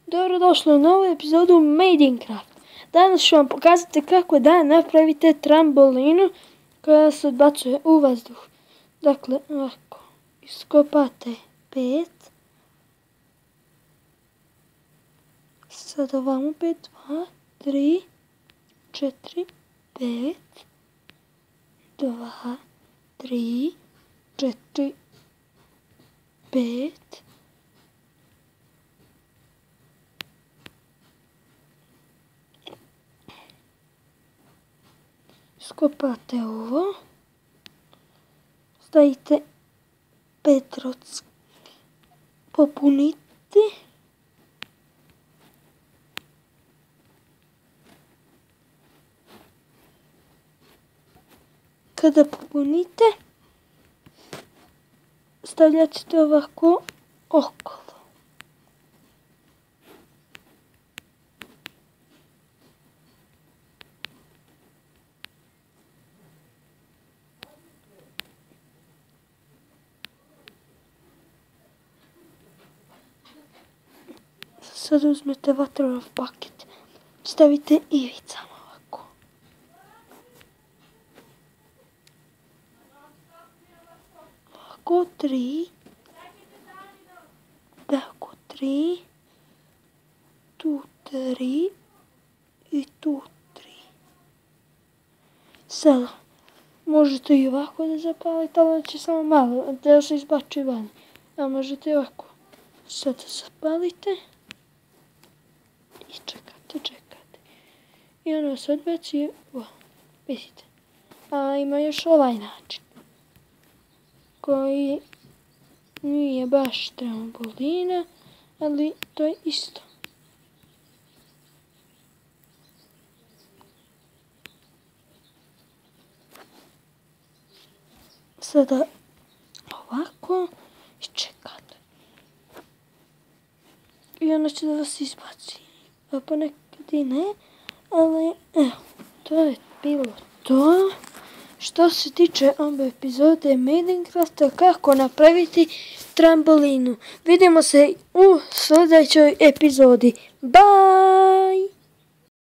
Dobrodošli u novu epizodu Minecraft. Danas ću vam pokazati kako da napravite trambolinu koja se odbacuje u vazduh. Dakle, ovako, iskopate 5. Sad ovamo 5, 2, 3, 4, 5, 2, 3, 4, 5. Skopate ovo, stavite petroc, popunite, kada popunite stavljat ćete ovako okolo. Sad uzmete vatrov paket, stavite ivicama ovako. Ovako 3, tako 3, tu 3 i tu 3. Sada možete i ovako da zapalite, ali će samo malo da se izbači van. A možete i ovako. Sada zapalite. I čekate. I ono se odbaci, vidite. A ima još ovaj način, koji nije baš trambolina, ali to je isto. Sada ovako i čekate. I ono će da vas izbaci. Pa ponekad i ne, ali evo, to je bilo to. Što se tiče ove epizode Minecrafta, kako napraviti trambolinu. Vidimo se u sljedećoj epizodi. Bye!